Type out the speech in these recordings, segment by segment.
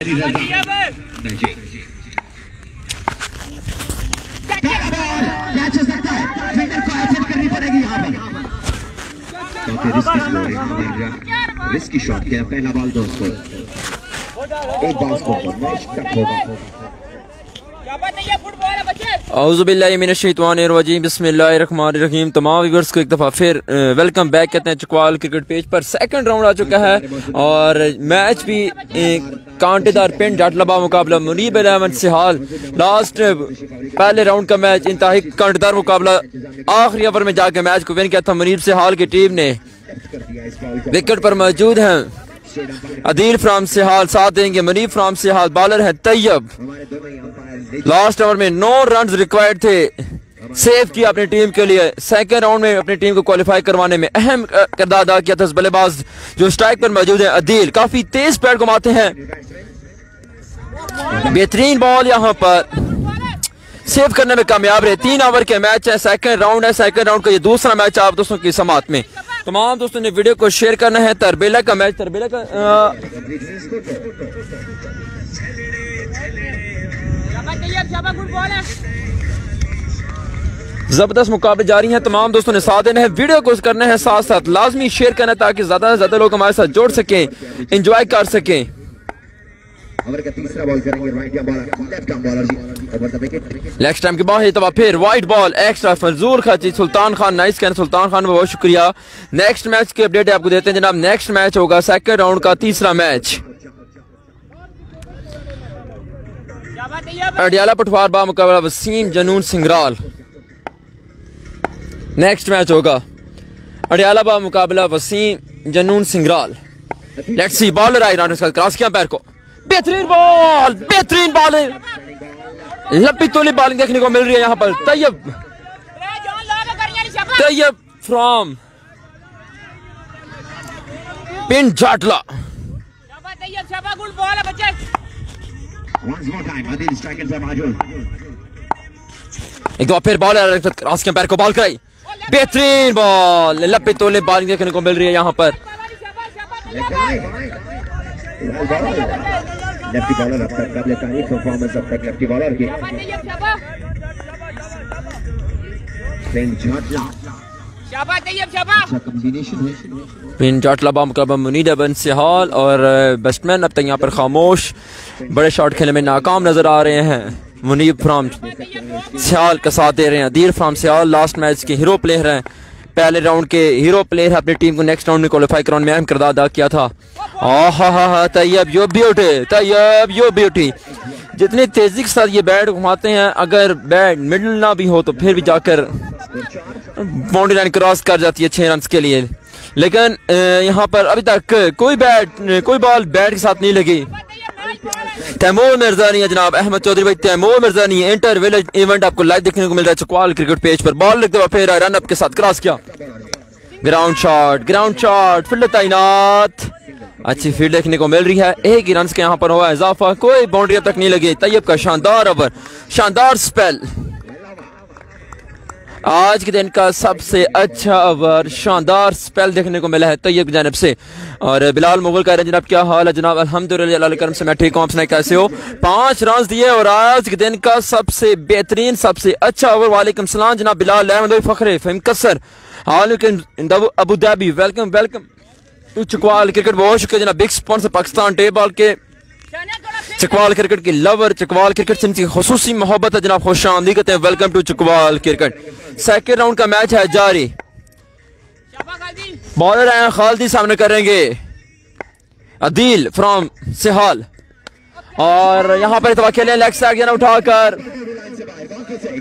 Risky shot किया पहला ball दोस्तों, एक बॉल स्कोर मैच तक होगा। औज़ुबिल्लाहि मिनश्शैतानिर्रजीम बिस्मिल्लाहिर्रहमानिर्रहीम। तमाम व्यूअर्स को एक दफ़ा फिर वेलकम बैक कहते हैं चकवाल क्रिकेट पेज पर। सेकंड राउंड आ चुका है और मैच भी कांटेदार पिंड जाटलबा मुकाबला मुनीब 11 सिहाल। लास्ट पहले राउंड का मैच इंतहाई कांटेदार मुकाबला, आखिरी ओवर में जाकर मैच को विन किया था मुनीब सिहाल की टीम ने। विकेट पर मौजूद हैं अदील फ्राम सिहाल, साथ देंगे मुनीब फ्राम सिहाल, बॉलर है तैयब। लास्ट ओवर में 9 रन रिक्वायर्ड थे, सेव किया अपनी टीम के लिए। सेकंड राउंड में अपनी टीम को क्वालिफाई करवाने में अहम किरदार अदा किया था बल्लेबाज जो स्ट्राइक पर मौजूद है अदील, काफी तेज पैड घुमाते हैं। बेहतरीन बॉल यहाँ पर सेव करने में कामयाब रहे। 3 ओवर के मैच है, सेकंड राउंड है। सेकंड राउंड का ये दूसरा मैच आप दोस्तों की समात में। तमाम दोस्तों ने वीडियो को शेयर करना है। तरबेला का मैच, तरबेला का जबरदस्त मुकाबले जारी हैं। तमाम दोस्तों ने साथ देना है, वीडियो को करना है, साथ साथ लाजमी शेयर करना है ताकि ज्यादा से ज्यादा लोग हमारे साथ जुड़ सकें, एंजॉय कर सकें। ओवर का तीसरा बॉल करेंगे right arm bowler, left arm bowler जी over the wicket. Next time के बाद एक दफा फिर वाइट बॉल एक्स्ट्रा फजूल खर्ची सुल्तान खान, नाइस कैन सुल्तान खान, बहुत शुक्रिया। नेक्स्ट मैच की अपडेट आपको देते हैं जनाब। नेक्स्ट मैच होगा सेकंड राउंड का तीसरा मैच, अडियाला पटवार बा मुकाबला वसीम जनून सिंगराल। नेक्स्ट मैच होगा अडियाला बा मुकाबला Waseem Junoon Singral. Let's see, bowler आई रन क्रॉस किया पैर को, बेहतरीन बॉल, बेहतरीन बॉलिंग, लंबी तोली बॉलिंग देखने को मिल रही है यहाँ पर। तैयब फ्रॉम पिंड जाटला। एक दो फिर बॉलर क्रॉस के पैर को बॉल कराई, बेहतरीन बॉल, लंबी तोली बॉलिंग देखने को मिल रही है यहाँ पर। लेफ्टी बॉलर अब तक काबिल तारीफ परफॉर्मेंस अब तक लेफ्टी बॉलर की। पिन जाटला बा मुकाबला मुनीब 11 सिहाल और बैट्समैन अब तक यहाँ पर खामोश, बड़े शॉट खेलने में नाकाम नजर आ रहे हैं। मुनीब फ्राम सिहाल का साथ दे रहे हैं। Adeel from Sihal last match के हीरो प्लेयर हैं, पहले राउंड के हीरो प्लेयर है, अपनी टीम को नेक्स्ट राउंड में क्वालिफाई कराने में अहम किरदार अदा किया था। तैयब यो ब्यूटी, तैयब यो ब्यूटी। जितनी तेजी के साथ ये बैट घुमाते हैं, अगर बैट मिडल ना भी हो तो फिर भी जाकर बाउंड्री लाइन क्रॉस कर जाती है 6 रन के लिए। लेकिन यहाँ पर अभी तक कोई बॉल बैट के साथ नहीं लगी। तैमूर मिर्जानी है जनाब, अहमद चौधरी भाई, तैमूर मिर्जानी इंटर विलेज इवेंट आपको लाइव देखने को मिल रहा है चकवाल क्रिकेट पेज पर। बॉल लगते हुए फिर रन अप के साथ क्रॉस किया, ग्राउंड शॉट, फील्ड तैनात, अच्छी फील्ड देखने को मिल रही है। एक ही रन के यहाँ पर हुआ इजाफा, कोई बाउंड्री अब तक नहीं लगी। तैयब का शानदार ओवर, शानदार स्पेल, आज के दिन का सबसे अच्छा ओवर, शानदार स्पेल देखने को मिला है तैयब की जानिब से। और बिलाल मुगल कह रहे हैं जनाब क्या हाल है जनाब, अल्हम्दुलिल्लाह अल्लाह के करम से मैं ठीक हूँ, आप सुनाए कैसे हो। 5 रन दिए और आज के दिन का सबसे बेहतरीन सबसे अच्छा ओवर। वालेकुम सलाम जनाब Bilal Ahmad Fakhre Faheem Qasar Abu Dhabi, welcome welcome to Chakwal cricket. बहुत शुक्रिया जनाब, बिग स्पॉन्सर पाकिस्तान टेबल के चकवाल क्रिकेट के लवर, चकवाल क्रिकेट से इनकी खुसूसी मोहब्बत है जनाब, खुश आमदीद कहते हैं, welcome to Chakwal cricket. Second round का मैच है जारी। बॉलर आए खालिदी, सामने करेंगे अदील फ्रॉम सिहाल और यहाँ पर इतवा खेले लेग साइड उठाकर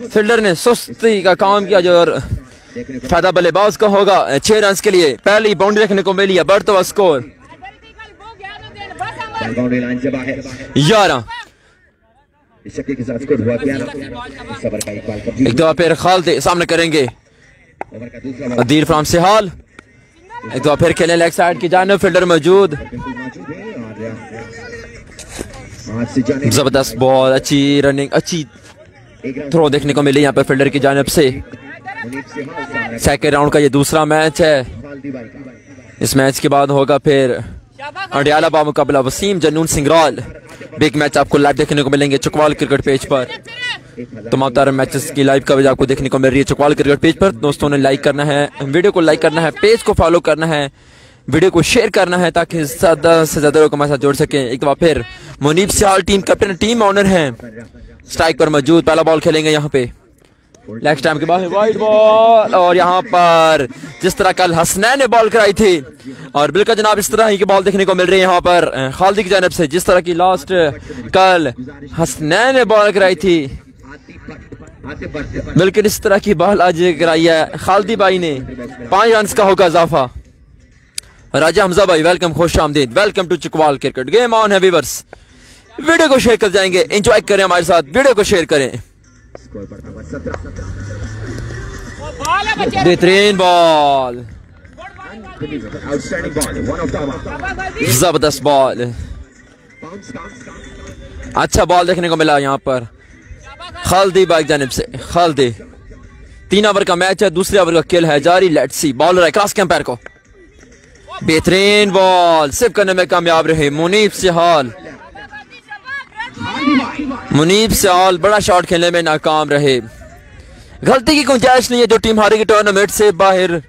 फील्डर ने सुस्ती का काम किया जो फायदा बल्लेबाज का होगा। 6 रन के लिए पहली बाउंड्री देखने को मिली है, बढ़ता हुआ स्कोर 11। एक दो फिर खालिद सामने करेंगे अदील फ्राम सिहाल, एक दो फिर खेले लेग साइड की जानिब, फील्डर मौजूद, जबरदस्त बॉल, अच्छी रनिंग, अच्छी थ्रो देखने को मिली यहाँ पर फील्डर की जानिब से। सेकेंड राउंड का ये दूसरा मैच है। इस मैच के बाद होगा फिर अडियाला बा मुकाबला वसीम जनून सिंगराल। बिग मैच आपको लाइव देखने को मिलेंगे चकवाल क्रिकेट पेज पर। तमाम तार मैचेस की लाइव कवरेज आपको देखने को मिल रही है चकवाल क्रिकेट पेज पर। दोस्तों ने लाइक करना है, वीडियो को लाइक करना है, पेज को फॉलो करना है, वीडियो को शेयर करना है ताकि ज़्यादा से ज़्यादा लोग हमारे साथ जुड़ सकें। एक बार फिर मुनीब सियाल टीम कैप्टन, टीम ऑनर हैं, स्ट्राइक पर मौजूद। पहला बॉल खेलेंगे यहाँ पे लेग टाइम के बाद वाइड बॉल, और यहाँ पर जिस तरह कल हसनैन ने बॉल कराई थी और बिल्कुल जनाब इस तरह ही की बॉल देखने को मिल रही है यहाँ पर खालिदी की जानिब से, जिस तरह की लास्ट कल हसनैन ने बॉल कराई थी बिल्कुल इस तरह की बॉल आज कराई है खालिदी भाई ने। 5 रन का होगा इजाफा। राजा हमजा भाई वेलकम, खुश आमदीद, welcome to Chakwal cricket. Game on है व्यूअर्स, वीडियो को शेयर कर जाएंगे, एंजॉय करें हमारे साथ, वीडियो को शेयर करें। बेहतरीन बॉल, जबरदस्त बॉल, अच्छा बॉल देखने को मिला यहाँ पर खालिदी बाइक जानिब से। खालिदी 3 ओवर का मैच है, दूसरे ओवर का खेल है जारी। लेट्स सी, बॉलर है क्रॉस कैंपर को, बेहतरीन बॉल, सिर्फ करने में कामयाब रहे मुनीब सिहाल। मुनीब सिहाल बड़ा शॉट खेलने में नाकाम रहे। गलती की गुंजाइश नहीं है जो टीम हारेगी टूर्नामेंट से बाहर।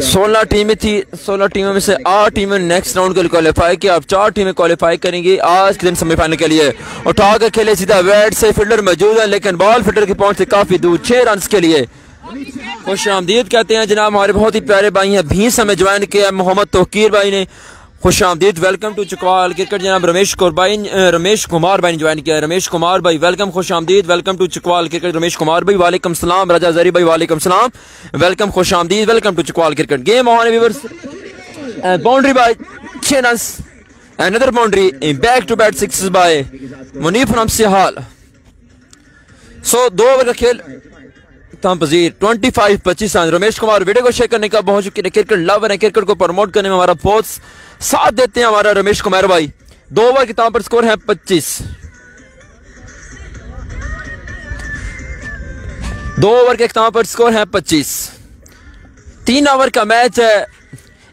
16 टीमें थी, 16 टीमों में से 8 टीमें नेक्स्ट राउंड के लिए क्वालिफाई किया। अब 4 टीमें क्वालिफाई करेंगी आज के दिन सेमीफाइनल के लिए। उठाकर खेले सीधा बैट से, फील्डर मौजूद है लेकिन बॉल फील्डर की पहुंच से काफी दूर। 6 रन के लिए खुश आमदीद कहते हैं जनाब हमारे बहुत ही प्यारे भाई हैं, भींस हमें ज्वाइन किया मोहम्मद तोकीर भाई ने। खुश आमदीद, वेलकम टू चकवाल क्रिकेट। जनाब रमेश कुमार भाई ने ज्वाइन किया। रमेश कुमार भाई वेलकम, खुश आमदीद, welcome to Chakwal cricket. Ramesh Kumar भाई वालेकुम सलाम। राजा जरी भाई वालेकुम सलाम, वेलकम, खुश आमदीद, welcome to Chakwal cricket. Game on viewers, boundary by 6 run, another boundary, back to back 6 by Munib from Sihal. So 2 over का खेल पजीर 25-25 रन। रमेश कुमार वीडियो को शेयर करने का बहुत शुक्रिया। क्रिकेट लवर है, क्रिकेट को प्रमोट करने में हमारा बहुत साथ देते हैं हमारा रमेश कुमार भाई। 2 ओवर के तौर पर स्कोर है 25। 2 ओवर के तौर पर स्कोर है 25। 3 ओवर का मैच है,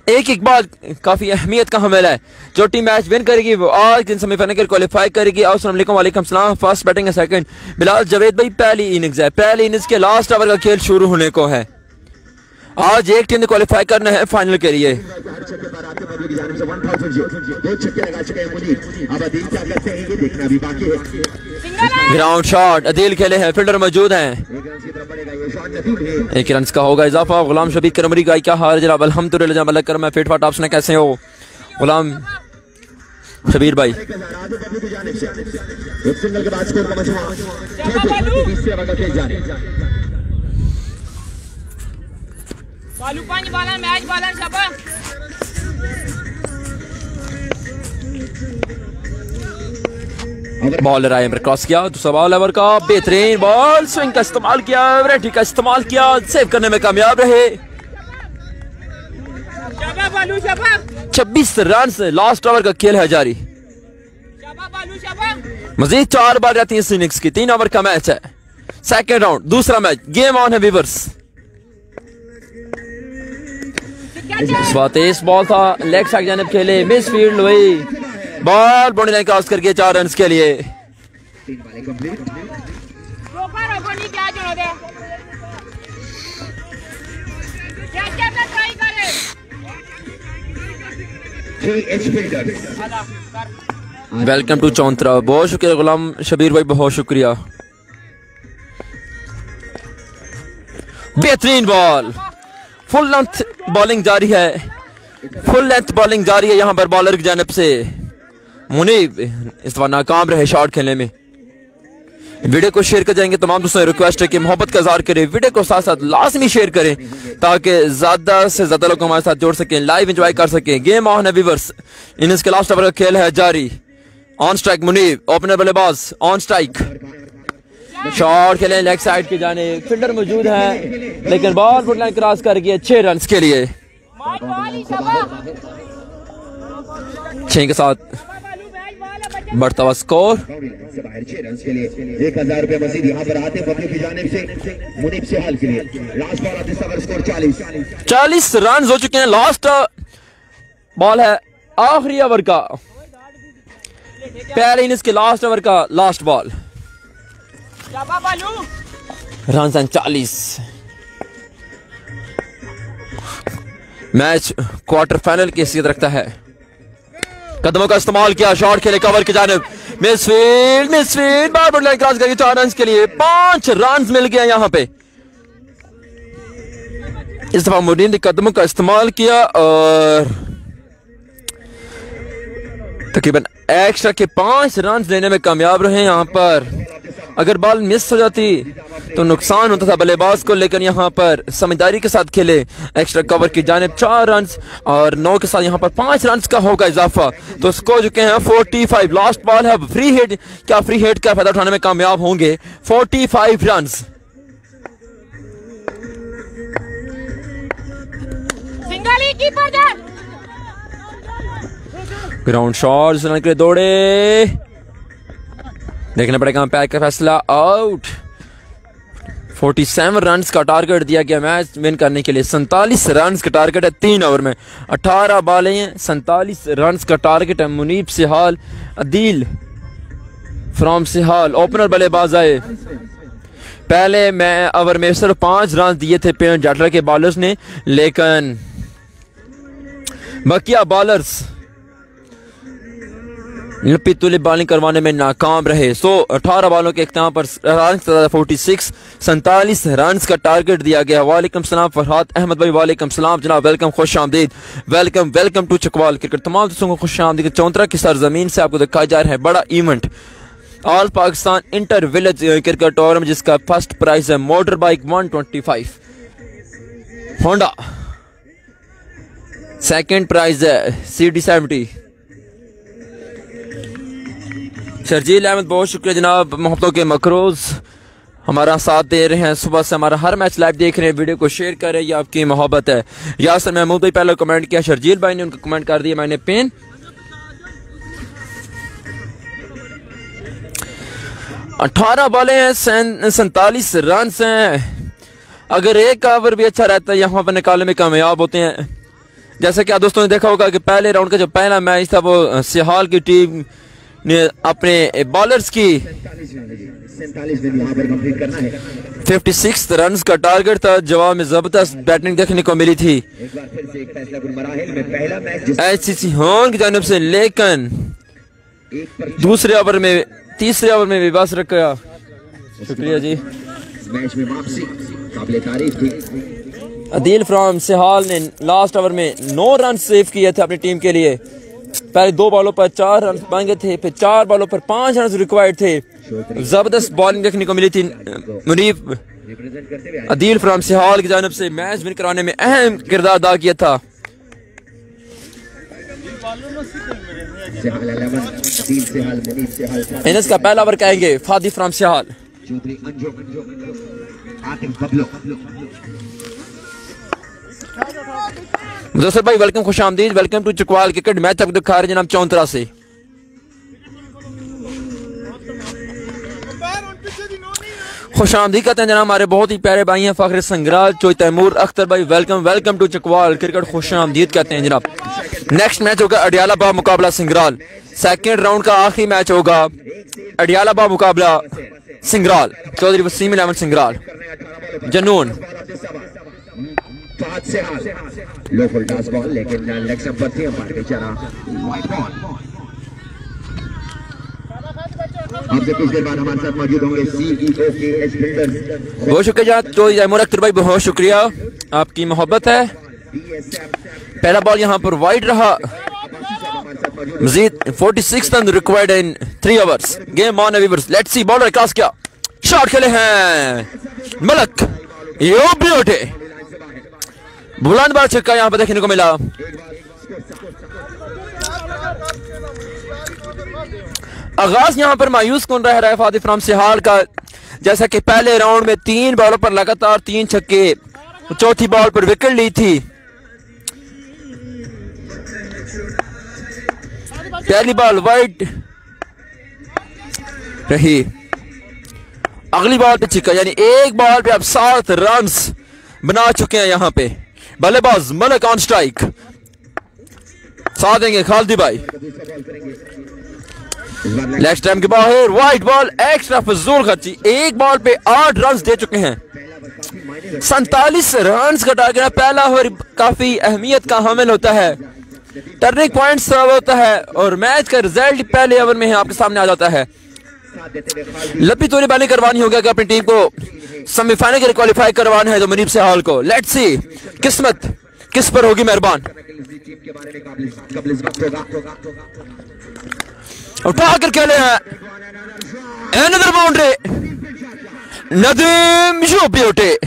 एक इकबाल काफी अहमियत का हमला है। जो टीम मैच विन करेगी वो आज दिन सेमीफाइनल के क्वालिफाई करेगी। अस्सलाम वालेकुम सलाम। फर्स्ट बैटिंग है सेकंड बिलाल जावेद भाई। पहली इनिंग्स है, पहली इनिंग्स के लास्ट ओवर का खेल शुरू होने को है। आज एक टीम ने क्वालिफाई करना है फाइनल के लिए। ग्राउंड शॉट अदील खेले हैं, फील्डर मौजूद हैं। 1 रन का होगा इजाफा। गुलाम शबीर करमरी का क्या हाल जनाब? अल्हम्दुलिल्लाह जनाब, अल्लाह करम है। फिट फाट आप सुने कैसे हो गुलाम शबीर भाई? बॉलर आए क्रॉस किया, दूसरा बॉल ओवर का बेहतरीन बॉल, स्विंग का इस्तेमाल किया, वैरायटी का इस्तेमाल किया, सेव करने में कामयाब रहे। 26 रन से लास्ट ओवर का खेल है जारी। मजीद 4 बार रहती है इस इनिंग्स की। 3 ओवर का मैच है, सेकेंड राउंड, दूसरा मैच। गेम ऑन है व्यूअर्स। इस बात इस बॉल था लेग साइड जानिब खेले, मिस फील्ड हुई, बॉल बाउंड्री लाइन क्रॉस करके 4 रन के लिए। वेलकम टू चौंतरा, बहुत शुक्रिया गुलाम शबीर भाई, बहुत शुक्रिया। बेहतरीन बॉल, फुल लेंथ बॉलिंग जारी है, फुल लेंथ बॉलिंग जारी है यहाँ पर बॉलर की जानिब से। मुनीब इस बार नाकाम रहे शॉट खेलने में। वीडियो को शेयर कर जाएंगे, तमाम दोस्तों रिक्वेस्ट है कि मोहब्बत का इज़हार करें, वीडियो को साथ साथ लाजमी शेयर करें ताकि ज्यादा से ज्यादा लोग हमारे साथ जुड़ सकें, लाइव एंजॉय कर सकें। गेम ऑन है व्यूअर्स, इनिंग्स के लास्ट ओवर का खेल है जारी। ऑन स्ट्राइक मुनीब, ओपनर बल्लेबाज ऑन स्ट्राइक, शॉट खेले लेग साइड की जाने, फील्डर मौजूद है लेकिन बॉल फुट लाइन क्रॉस कर गया 6 रन के लिए। 6 के साथ बढ़ता हुआ स्कोर। 1000 रुपए मजीद यहाँ पर आते पब्लिक की जानिब से मुनीब सिहाल के लिए। लास्ट बॉल आते स्कोर 40 रन हो चुके हैं। लास्ट बॉल है आखिरी ओवर का, पहले इनिंग्स के लास्ट ओवर का last ball. Run 40। Match quarter final की हैसियत रखता है। कदमों का इस्तेमाल किया, शॉट खेले कवर की जानिब, मिसफील्ड बार बार लाइन क्रॉस करके 4 रन के लिए 5 रन मिल गया। यहां पे इस दफा मुनीब ने कदमों का इस्तेमाल किया और तकरीबन एक्स्ट्रा के 5 रन लेने में कामयाब रहे। यहां पर अगर बॉल मिस हो जाती तो नुकसान होता था बल्लेबाज को, लेकिन यहाँ पर समझदारी के साथ खेले, एक्स्ट्रा कवर की जानिब 4 रन और 9 के साथ यहाँ पर 5 रन का होगा इजाफा। तो स्कोर चुके हैं 45। लास्ट बॉल है, फ्री हिट, क्या फ्री हिट का फायदा उठाने में कामयाब होंगे? 45 रन। ग्राउंड शॉट रन के लिए दौड़े, देखना पड़ेगा अंपायर का फैसला, आउट। 47 रन का टारगेट दिया गया मैच विन करने के लिए। 47 रन का टारगेट है 3 ओवर में, 18 बॉलें हैं, 47 रन का टारगेट है। मुनीब सिहाल, अदील फ्रॉम सिहाल ओपनर बल्लेबाज आए। पहले मैं ओवर में सिर्फ 5 रन दिए थे पेन जाटलर के बॉलर्स ने, लेकिन बकिया बॉलर्स लपी तुली बॉलिंग करवाने में नाकाम रहे। 18 बॉलों के इख्तिताम पर 46 47 रन का टारगेट दिया गया। वालेकुम सलाम फरहाद अहमद भाई, वालेकुम सलाम जनाब, वेलकम, खुश आमदीद, वेलकम टू चकवाल क्रिकेट। तमाम दोस्तों को खुश आमदीद। चौंतरा की सरजमीन से आपको दिखाया जा रहा है बड़ा event, all Pakistan inter village cricket tournament, जिसका फर्स्ट प्राइज है motor bike 125 Honda, second prize है CD70। शर्जील अहमद बहुत शुक्रिया जनाब, मोहब्बतों के मकरूज हमारा साथ दे रहे हैं, सुबह से हमारा हर मैच लाइव देख रहे हैं, वीडियो को शेयर कर रहे हैं, ये आपकी मोहब्बत है। यासर महमूद भाई पहले कमेंट किया, शर्जील भाई ने उनको कमेंट कर दिया, मैंने पिन। 18 बॉलें हैं, 47 रन हैं। अगर एक ओवर भी अच्छा रहता है यहाँ पर निकालने में कामयाब होते हैं। जैसे कि आप दोस्तों ने देखा होगा कि पहले राउंड का जो पहला मैच था वो सिहाल की टीम ने अपने बॉलर्स की 56 रन का टारगेट था, जवाब में जबरदस्त बैटिंग देखने को मिली थी HCC होन की जानिब से, लेकिन तीसरे ओवर में भी बस रखा। शुक्रिया जी। मैच में वापसी काबिल तारीफ थी। अदील फ्रॉम सिहाल ने लास्ट ओवर में 9 रन सेव किए थे अपनी टीम के लिए। पहले 2 बॉलों पर 4 रन मांगे थे, फिर 4 बॉलों पर 5 रन रिक्वायर्ड थे। जबरदस्त बॉलिंग देखने को मिली थी मुनीब अदील फ्रॉम सिहाल की जानिब से, मैच विन कराने में अहम किरदार अदा किया था। इनिंग्स का पहला ओवर कहेंगे फादी फ्रॉम सिहाल। मुदस्सिर भाई वेलकम, खुश आमदीद, welcome to Chakwal cricket. Match आपको दिखा रहे जनाब चौंतरा से। खुश आमदीद कहते हैं जनाब हमारे बहुत ही प्यारे भाई हैं फखर संग्राल चोई तैमूर अख्तर भाई, वेलकम टू चकवाल क्रिकेट, खुश आमदीद कहते हैं जनाब। नेक्स्ट मैच होगा अडियाला बा मुकाबला सिंगराल। सेकेंड राउंड का आखिरी मैच होगा अडियाला बा मुकाबला सिंगराल, चौधरी वसीम इलेवन सिंगराल जनून। लो फुल टॉस बॉल, लेकिन लेग स्टंप पर थी, अंपायर के चला वाइड बॉल। आपसे कुछ देर बाद हमारे साथ मौजूद होंगे CEO KH बिल्डर्स। बहुत शुक्रिया चौधरी तैमूर अख्तर भाई, बहुत शुक्रिया, आपकी मोहब्बत है। पहला बॉल यहाँ पर वाइड रहा। मजीद 46 run required in 3 overs. Game on viewers, let's see bowler cross किया, शॉट खेले हैं मलक, यो भी उठे, बुलंद बार छक्का यहाँ पर देखने को मिला। आगाज यहाँ पर मायूस कौन रह रहा है फादी फ्रॉम सिहाल का, जैसा कि पहले राउंड में 3 बॉलों पर लगातार 3 छक्के, चौथी बॉल पर विकेट ली थी। पहली बॉल वाइड रही, अगली बॉल पे छक्का, यानी एक बॉल पे अब 7 रन बना चुके हैं यहाँ पे। बल्लेबाज मलक ऑन स्ट्राइक, साथ देंगे खालिदी भाई। लेग स्टैम्प के बाहर वाइट बॉल, एक्स्ट्रा फजूल खर्ची। एक बॉल पे 8 रन दे चुके हैं। 47 रन का टारगेट है। पहला ओवर काफी अहमियत का हामिल होता है, टर्निंग पॉइंट सर्व होता है और मैच का रिजल्ट पहले ओवर में आपके सामने आ जाता है। लपी तोड़ी बैटिंग करवानी होगी कि अपनी टीम को सेमीफाइनल के लिए क्वालिफाई करवाना है तो मुनीब सेहाल को। लेट्स सी किस्मत किस पर होगी मेहरबान। उठा कर खेले हैं, अनदर बाउंड्री, नदीम यूपी उठे।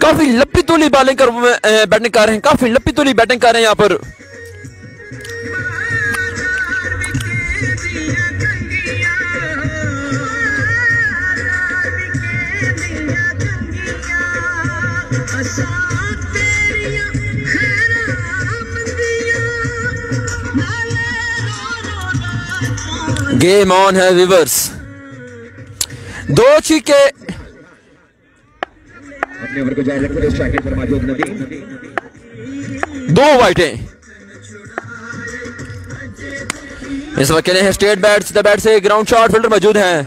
काफी लपी तोली बैटिंग कर रहे हैं, काफी लपी तोली बैटिंग कर रहे हैं यहाँ पर। गेम ऑन है व्यूअर्स। 2 छक्के अपने ओवर को जारी रखते हुए स्ट्राइकर पर मौजूद नदीम, 2 वाइटें। इस वक्त खेले हैं स्ट्रेट बैट से ग्राउंड शॉट, फील्डर मौजूद हैं।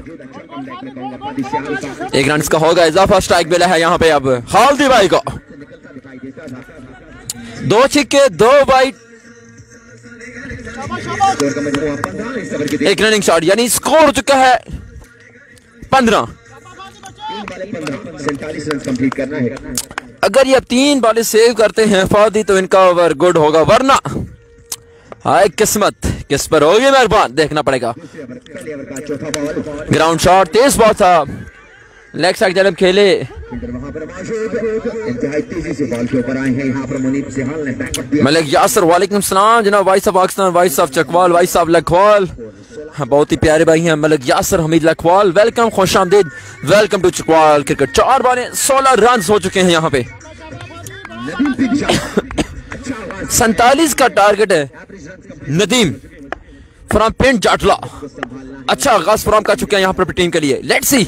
1 रन का होगा इजाफा, स्ट्राइक मिला है यहाँ पे अब खालिद भाई को। 2 छक्के 2 वाइट, 1 रनिंग शॉट, यानी स्कोर हो चुका है 15। 47 रन कंप्लीट करना है। अगर ये अब 3 बॉलें सेव करते हैं फौदी तो इनका ओवर गुड होगा, वरना हाय किस्मत किस पर होगी मेहरबान, देखना पड़ेगा। ग्राउंड शॉट, तेज बॉल था, लेग साइड जब खेले। मलिक यासर, वालेकुम सलाम जनाब। Voice of Pakistan, voice of Chakwal, voice of Lakhwal, बहुत ही प्यारे भाई हैं मलिक यासर हमीद लखवाल। वेलकम, खुश आमदीद, वेलकम टू चकवाल क्रिकेट। 4 बॉलें 16 रन हो चुके हैं यहाँ पे। 47 का टारगेट है। नदीम फ्रॉम पिंड जाटला, अच्छा आगाज फ्रॉम कर चुके हैं यहाँ पर टीम के लिए। लेट्स सी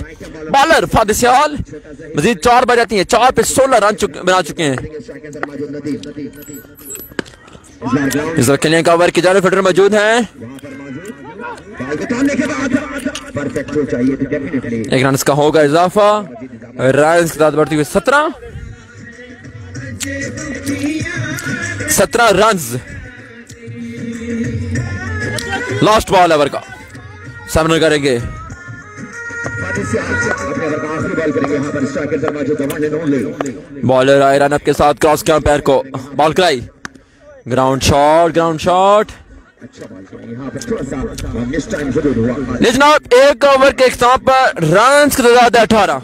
बॉलर फादिल सेहाल, मजीद 4 बज जाती हैं, 4 पे 16 रन बना चुके हैं। इस वक्त खेलने का ओवर की जाने फील्डर मौजूद हैं। 1 रन का होगा इजाफा, रन के साथ बढ़ती हुई 17 रन। लास्ट बॉल ओवर का सामने करेंगे। बॉलर आए रन अप के साथ क्रॉस किया पैर को, बॉल कराई, ग्राउंड शॉट जनाब। 1 ओवर के इख्तिताम पर रन की तादाद 18।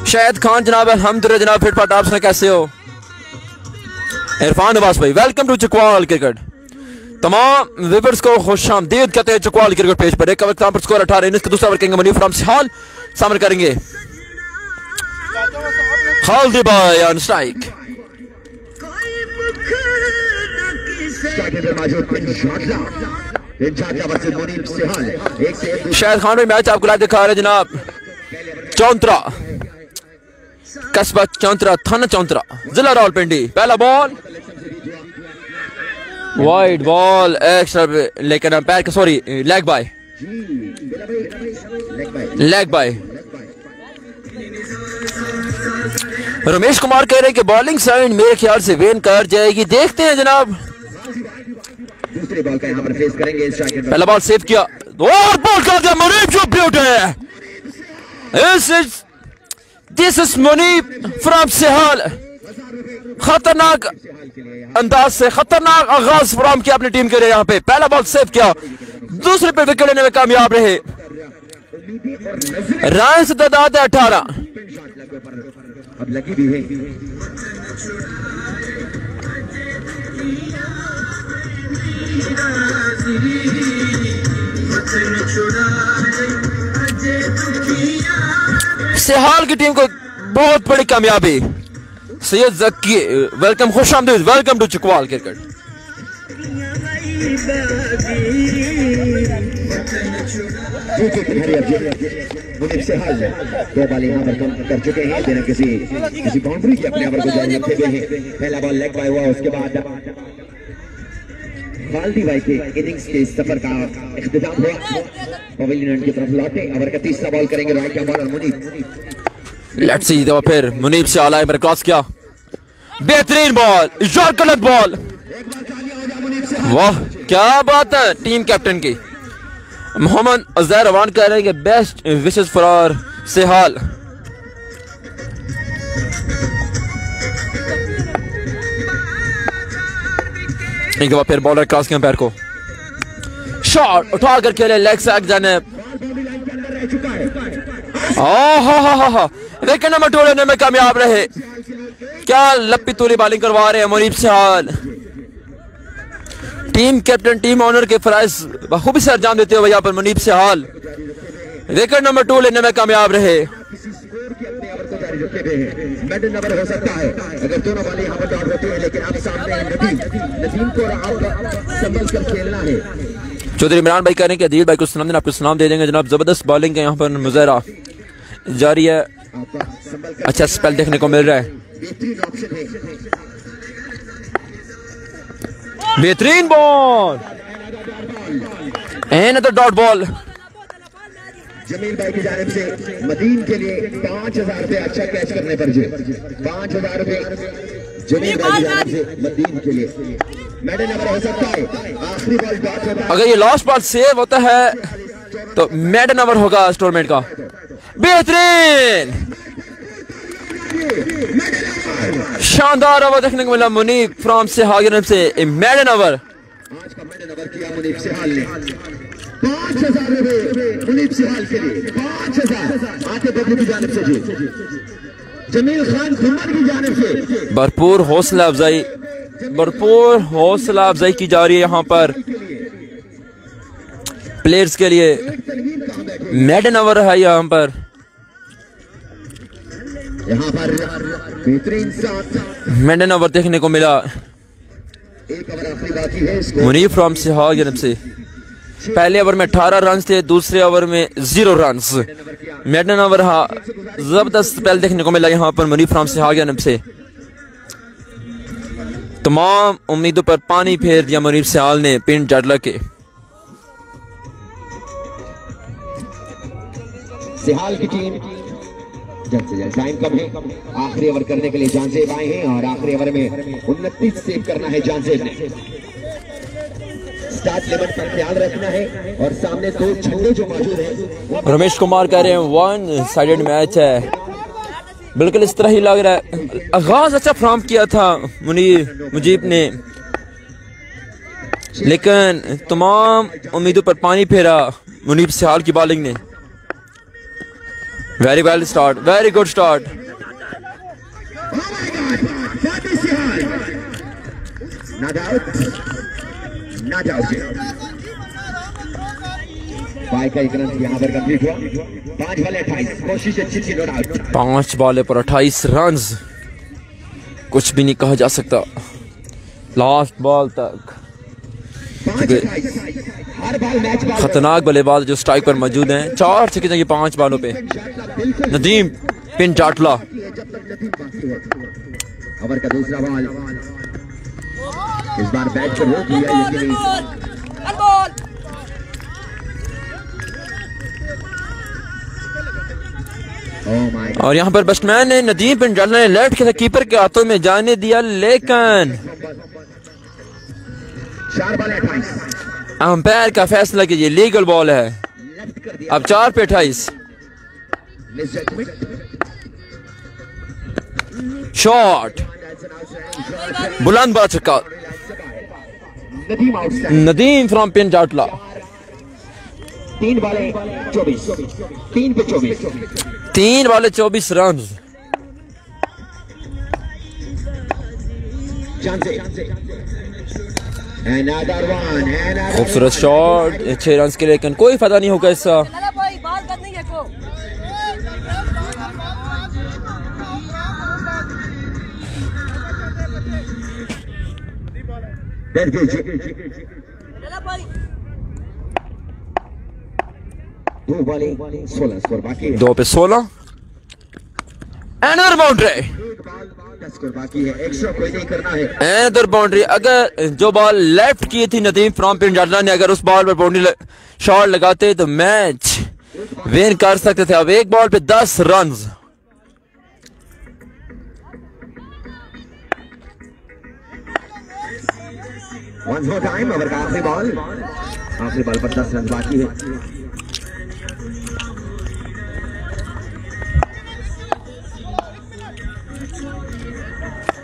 शाहिद खान जनाब, अल्हम्दुलिल्लाह जनाब, फिट फाट, आप कैसे हो? इरफान नवाज भाई, वेलकम टू चकवाल क्रिकेट। तमाम व्यूअर्स को खुश आमदीद कहते हैं चकवाल क्रिकेट पेज पर। 1 ओवर पर स्कोर 18। इनिंग्स का दूसरा ओवर करेंगे मुनीब फ्रॉम सेहाल, सामने करेंगे खालिद भाई ऑन स्ट्राइक। शाहिद खान भाई मैच आपको लाइव दिखा रहे जनाब। चौंतरा, कस्बा चौंतरा, थाना चौंतरा, जिला रावलपिंडी। पहला बॉल वाइड बॉल, एक्स्ट्रा, लेकिन पैर का sorry leg bye. Ramesh Kumar कह रहे हैं कि बॉलिंग साइड मेरे ख्याल से वेन कर जाएगी, देखते हैं जनाब। दूसरे बॉल का यहाँ पर फेस करेंगे। पहला बॉल सेव किया और बॉल कर दिया मुनीब जो ब्यूटी है। This is Muneeb from Sehal. खतरनाक अंदाज से खतरनाक आगाज फ्रॉम किया अपनी टीम के लिए यहाँ पे। पहला बॉल सेव किया, दूसरे पे विकेट लेने में कामयाब रहे। रन से तादाद 18। अब लगी भी है। सेहाल की टीम को बहुत बड़ी कामयाबी। सैयद जक्की, वेलकम, खुश आमदीद, welcome to Chakwal cricket. Muneeb Sehal 2 ball यहाँ पर कर चुके हैं, बिना किसी बाउंड्री के अपने ओवर को जारी रखे हुए हैं। पहला बॉल लेग बाय हुआ, उसके बाद खालदी भाई के इनिंग्स के सफर का इख्तिताम हुआ। पवेलियन की तरफ लौटे। ओवर का तीसरा बॉल करेंगे राइट का बॉलर मुनीब। लेट्स सी तो फिर मुनीब से आला पर क्रॉस किया, बेहतरीन बॉल, शॉट गलत बॉल। वाह क्या बात है टीम कैप्टन की। मोहम्मद अजहर अवान कह रहे हैं कि बेस्ट विशेस फॉर आवर सेहाल। एक बार फिर बॉलर क्रॉस किया पैर को, शॉट उठा कर खेले लेग साइड जाने। विकेट नंबर 2 लेने में कामयाब रहे। क्या लपी तोली बॉलिंग करवा रहे हैं Muneeb Sehal. Team captain team owner के फराइज बखूबी से अंजाम देते हुए यहाँ पर मुनीब सेहाल विकेट नंबर 2 लेने में कामयाब रहे। नंबर हो सकता है अगर दोनों वाले यहाँ पर डॉट होते हैं, लेकिन आप सामने नदीम को संभल कर खेलना है। चौधरी इमरान भाई कह रहे हैं कि अदील भाई को सलाम देना, आपको सलाम दे देंगे जनाब। जबरदस्त बॉलिंग है यहाँ पर मुजाहरा जारी है, अच्छा स्पेल देखने को मिल रहा है। बेहतरीन बॉल एंड तो डॉट बॉल। जमील भाई की जानिब से मदीन के लिए 5000 रुपए अच्छा कैच करने पर जो 5000 रुपए जमील भाई की जानिब से मदीन के लिए मेडल नंबर हो सकता है। आखिरी बॉल डॉट होता है। अगर ये लास्ट बॉल सेव होता है तो मेडल नंबर होगा इस टूर्नामेंट का। बेहतरीन शानदार ओवर देखने को मिला मुनीब फ्रॉम सेहाल से मेडल ओवर। आज का मेडल नंबर किया मुनीब सेहाल ने 5000 रुपए मुनीब सेहाल के लिए 5000 आते बबलू की जानिब से जी जमील खान खुमर की जानिब से भरपूर हौसला अफजाई की जा रही है यहाँ पर प्लेयर्स के लिए। मेडल ओवर है यहाँ पर बेहतरीन मेडल ओवर देखने को मिला एक ओवर आखिरी बाकी है। मुनीब फ्रॉम सेहाल की तरफ से पहले ओवर में 18 रन थे, दूसरे ओवर में 0 रन। मेडल ओवर जबरदस्त स्पेल देखने को मिला यहाँ पर मुनीब फ्रॉम सेहाल की तरफ से। तमाम उम्मीदों पर पानी फेर दिया मुनीब सेहाल ने पिंड जाटला के। सेहाल की टीम टाइम कम है, आखिरी ओवर करने के लिए जानजेब आए हैं और आखिरी ओवर में 29 सेव करना है जानजेब ने। स्टार्ट लिमिट पर ख्याल रखना है और सामने 2 छक्के जो मौजूद हैं। रमेश कुमार कह रहे हैं 1 साइडेड मैच है, बिल्कुल इस तरह ही लग रहा है। आगाज अच्छा फ्राम किया था मुजीब ने, लेकिन तमाम उम्मीदों पर पानी फेरा मुनीब सेहाल की बॉलिंग ने। Very well start, very good start. यहाँ पर कंप्लीट हुआ। 5 बॉल 28, कोशिश अच्छी थी नो डाउट। 5 बॉल पर 28 रन, कुछ भी नहीं कहा जा सकता लास्ट बॉल तक। खतरनाक बल्लेबाज जो स्ट्राइक पर मौजूद हैं। 4 छक्के चाहिए 5 बॉलों पे। नदीम पिन जाटला। ओवर का दूसरा बॉल इस बार बैट पर रोक लिया, लेकिन और यहाँ पर बैट्समैन ने नदीम पिन जाटला ने लेफ्ट के कीपर के हाथों में जाने दिया, लेकिन 4 बॉल 28 अंपायर का फैसला कीजिए, लीगल बॉल है। अब 4 पे 28। शॉट बुलंद बड़ा छक्का Nadeem from pin Jatla. 3 ball 24, 3 पे 24, 3 बॉल 24 रन। खूबसूरत शॉट 6 रन के, लेकिन कोई फायदा नहीं होगा इसका। दो बॉल 16 स्कोर बाकी है। 2 पे 16 एंड बाउंड्री। स्कोर बाकी है, एक्स्ट्रा कोई नहीं करना है। इधर बाउंड्री, अगर जो बॉल लेफ्ट की थी नदीम फ्रॉम पिन जाटला ने, अगर उस बॉल पर बाउंड्री शॉट लगाते तो मैच विन कर सकते थे। अब एक बॉल पे 10 run. Once more time, over का आखिरी बॉल पर 10 रन बाकी है।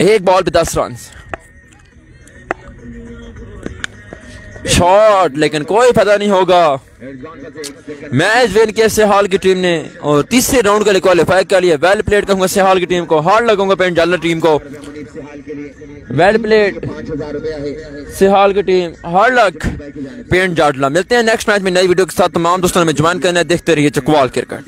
एक बॉल पे 10 रन शॉट, लेकिन कोई फायदा नहीं होगा। मैच विन किया सिहाल की टीम ने और तीसरे राउंड के लिए क्वालिफाई कर लिया। वेल प्लेड कहूंगा सिहाल की टीम को, हार्ड लगूंगा पेंट जालर टीम को। वेल प्लेड सिहाल की team, hard luck paint Jatla. मिलते हैं नेक्स्ट मैच में नई वीडियो के साथ। तमाम दोस्तों ने ज्वाइन करना है, देखते रहिए चकवाल क्रिकेट।